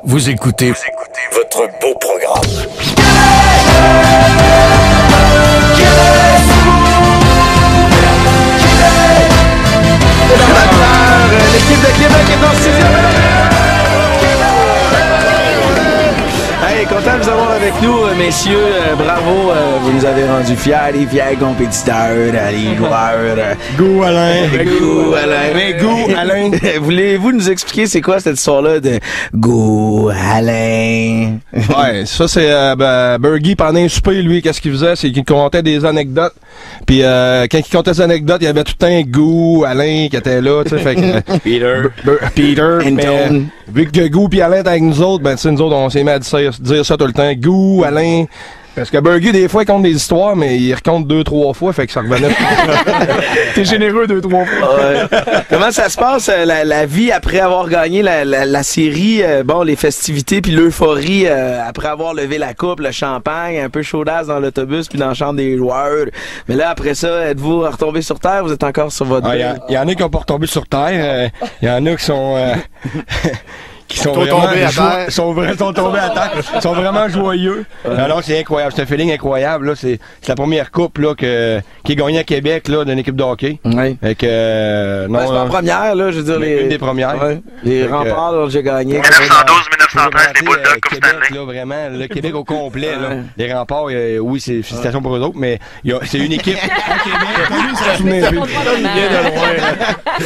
Vous écoutez votre beau programme. L'équipe de Québec est en studio. Hey, content de vous avoir avec nous, messieurs. Bravo, vous nous avez rendus fiers, les fiers compétiteurs, les joueurs. Go Alain! Go Alain! Go Alain! Voulez-vous nous expliquer c'est quoi cette histoire-là de Go Alain? Ouais, ça c'est Bergy pendant un souper, lui, qu'est-ce qu'il faisait? C'est qu'il contait des anecdotes. Puis quand il contait des anecdotes, il y avait tout un Go Alain qui était là, tu sais, fait que Peter, mais vu que Go puis Alain étaient avec nous autres, ben tu sais, nous autres on s'est mis à dire ça tout le temps. Go Alain! Parce que Bergy, des fois, il compte des histoires, mais il raconte 2-3 fois, fait que ça revenait. T'es généreux 2-3 fois. Comment ça se passe, la vie après avoir gagné la série, bon, les festivités puis l'euphorie après avoir levé la coupe, le champagne, un peu chaudasse dans l'autobus puis dans la chambre des joueurs. Mais là, après ça, êtes-vous retombé sur terre? Vous êtes encore sur votre... Il y en a qui n'ont pas retombé sur terre. Il y en a qui sont... qui sont tombés à terre. sont tombés à terre. Ils sont vraiment joyeux. Alors c'est incroyable, c'est un feeling incroyable là. C'est la première coupe là qui est gagnée à Québec là d'une équipe de hockey. Oui. Fait que non, c'est la première là, je veux dire une des premières. Ouais. Les remparts là, j'ai gagné. 1912-1913 les Bulldogs Coupe Québec Stanley. là vraiment le Québec au complet là. Les remparts oui, c'est félicitations pour eux autres, mais c'est une équipe à Québec.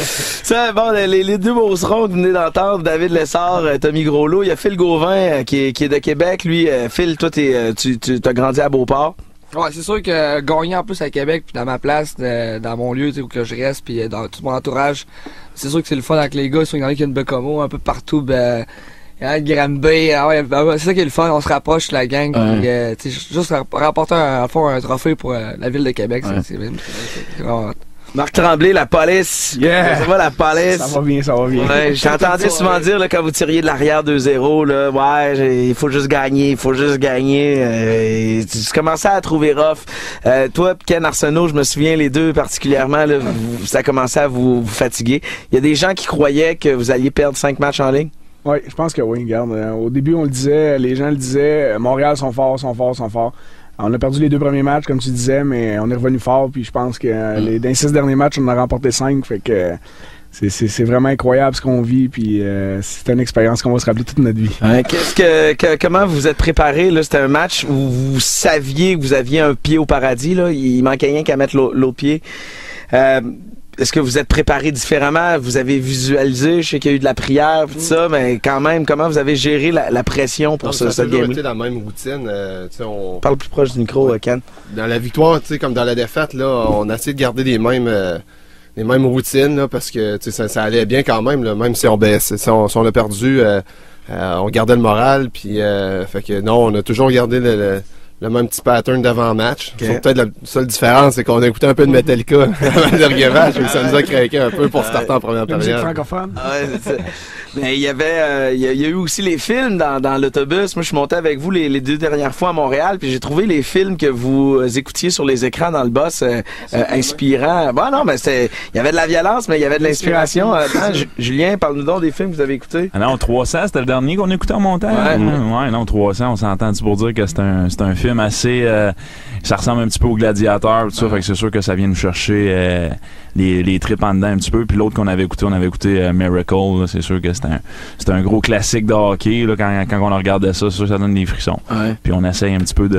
Ça, bon, les deux Beaucerons que vous venez d'entendre, David Lessard, Tommy Groslot, il y a Phil Gauvin qui est de Québec. Lui, Phil, toi, tu as grandi à Beauport. Ouais, c'est sûr que gagner en plus à Québec, puis dans ma place, dans mon lieu où que je reste, puis dans tout mon entourage, c'est sûr que c'est le fun avec les gars. Il y en a qui ont une Bécomo un peu partout. Granby, c'est ça qui est le fun, on se rapproche de la gang, puis, juste rapporter un trophée pour la ville de Québec, c'est vraiment... Marc Tremblay, la police. Yeah. Ça va, la police? Ça va bien, ça va bien. Ouais, j'entendais souvent dire, là, quand vous tiriez de l'arrière 2-0, là, ouais, il faut juste gagner, il faut juste gagner. Tu commençais à trouver rough. Toi, Ken Arsenault, je me souviens, les deux particulièrement, là, ça commençait à vous fatiguer. Il y a des gens qui croyaient que vous alliez perdre 5 matchs en ligne? Oui, je pense que oui, regarde. Au début, on le disait, les gens le disaient, Montréal sont forts. On a perdu les 2 premiers matchs, comme tu disais, mais on est revenu fort. Puis je pense que dans les 6 derniers matchs, on en a remporté 5. Fait que c'est vraiment incroyable ce qu'on vit. Puis c'est une expérience qu'on va se rappeler toute notre vie. Comment vous êtes préparé? C'était un match où vous saviez que vous aviez un pied au paradis. Là. Il manquait rien qu'à mettre l'autre pied. Est-ce que vous êtes préparé différemment? Vous avez visualisé, je sais qu'il y a eu de la prière, tout ça, mais quand même, comment vous avez géré la pression pour ce game-là? On a été dans la même routine. Parle plus proche du micro, Ken. Dans la victoire, comme dans la défaite, là, on a essayé de garder les mêmes routines là, parce que ça allait bien quand même, là, même si on baissait. Si on a perdu, on gardait le moral. Puis, fait que non, on a toujours gardé le même petit pattern d'avant-match. Okay. Peut-être la seule différence, c'est qu'on a écouté un peu de Metallica avant le dernier match, et ça nous a craqué un peu pour starter en première période. Musique francophone. Mais il y a eu aussi les films dans l'autobus. Moi, je suis monté avec vous les 2 dernières fois à Montréal, puis j'ai trouvé les films que vous écoutiez sur les écrans dans le bus inspirants. Bon, non, mais il y avait de la violence, mais il y avait de l'inspiration. Julien, parle-nous donc des films que vous avez écoutés. Ah non, 300, c'était le dernier qu'on écoutait en montant. Ouais, non, 300, on s'entend-tu pour dire que c'est un film assez... ça ressemble un petit peu au Gladiateur, tout ça, fait que c'est sûr que ça vient nous chercher les tripes en dedans un petit peu. Puis l'autre qu'on avait écouté, Miracle, là, c'est sûr que c'est un gros classique de hockey, là, quand on regardait ça, c'est sûr que ça donne des frissons. Ouais. Puis on essaye un petit peu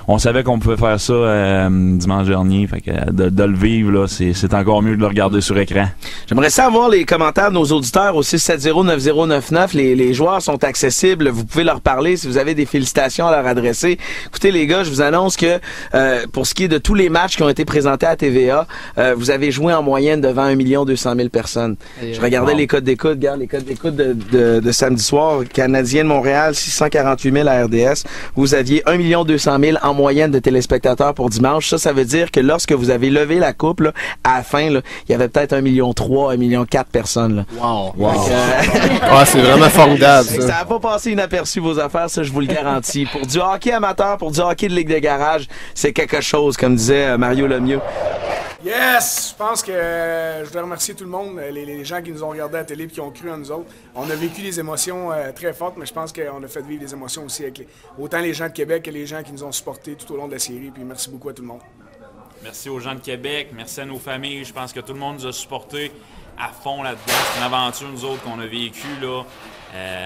on savait qu'on pouvait faire ça dimanche dernier, fait que de le vivre, là, c'est encore mieux de le regarder sur écran. J'aimerais savoir les commentaires de nos auditeurs au 670-9099. Les joueurs sont accessibles, vous pouvez leur parler si vous avez des félicitations à leur adresser. Écoutez les gars, je vous annonce que pour ce qui est de tous les matchs qui ont été présentés à TVA, vous avez joué en moyenne devant 1 200 000 personnes. Je regardais les codes d'écoute, regarde les codes d'écoute de samedi soir. Canadien de Montréal, 648 000 à RDS. Vous aviez 1 200 000 en moyenne de téléspectateurs pour dimanche. Ça veut dire que lorsque vous avez levé la coupe, là, à la fin, là, il y avait peut-être 1,3 million, 1,4 million personnes. Là. Wow. C'est vraiment formidable. Ça n'a pas passé inaperçu vos affaires, ça je vous le garantis. Pour du hockey amateur, pour du hockey de ligue de garage, c'est quelque chose, comme disait Mario Lemieux. Yes! Je pense que je voudrais remercier tout le monde, les gens qui nous ont regardés à la télé et qui ont cru en nous autres. On a vécu des émotions très fortes, mais je pense qu'on a fait vivre des émotions aussi avec autant les gens de Québec que les gens qui nous ont supportés tout au long de la série. Puis merci beaucoup à tout le monde. Merci aux gens de Québec, merci à nos familles. Je pense que tout le monde nous a supportés à fond là-dedans. C'est une aventure, nous autres, qu'on a vécue là,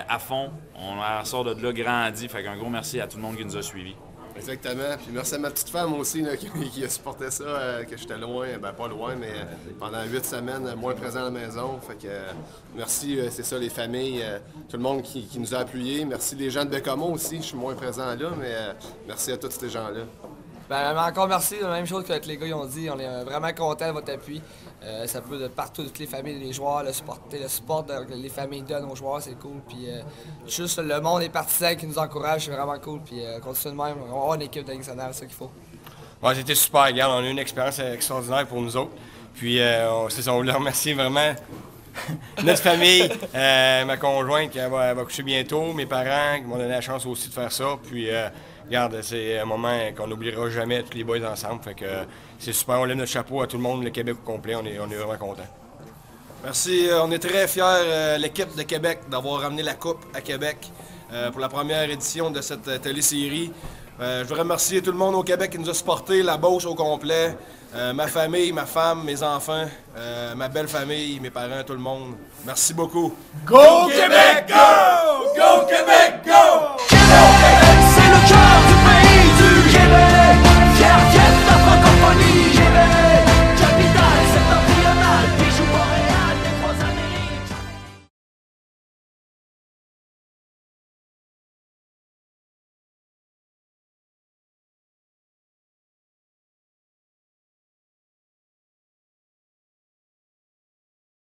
à fond. On sort de là grandi. Fait qu'un gros merci à tout le monde qui nous a suivis. Exactement. Puis merci à ma petite femme aussi là, qui a supporté ça, que j'étais loin, ben pas loin, mais pendant 8 semaines, moins présent à la maison. Fait que merci, c'est ça, les familles, tout le monde qui nous a appuyés. Merci les gens de Bécomo aussi, je suis moins présent là, mais merci à tous ces gens-là. Ben, encore merci, la même chose que les gars ils ont dit, on est vraiment contents de votre appui. Ça peut de partout, toutes les familles, les joueurs, le support que les familles donnent aux joueurs, c'est cool. Puis juste le monde, les partisans qui nous encouragent, c'est vraiment cool. Puis continue de même, on va avoir une équipe de Ligue nationale, c'est ça qu'il faut. Ouais, c'était super, regarde, on a eu une expérience extraordinaire pour nous autres. Puis on voulait remercier vraiment notre famille, ma conjointe qui va coucher bientôt, mes parents qui m'ont donné la chance aussi de faire ça. Puis regarde, c'est un moment qu'on n'oubliera jamais, tous les boys ensemble. Fait que c'est super, on lève notre chapeau à tout le monde, le Québec au complet, on est vraiment contents. Merci, on est très fiers, l'équipe de Québec, d'avoir ramené la Coupe à Québec pour la première édition de cette télésérie. Je veux remercier tout le monde au Québec qui nous a supportés, la Beauce au complet, ma famille, ma femme, mes enfants, ma belle famille, mes parents, tout le monde. Merci beaucoup. Go Québec, go! Go Québec,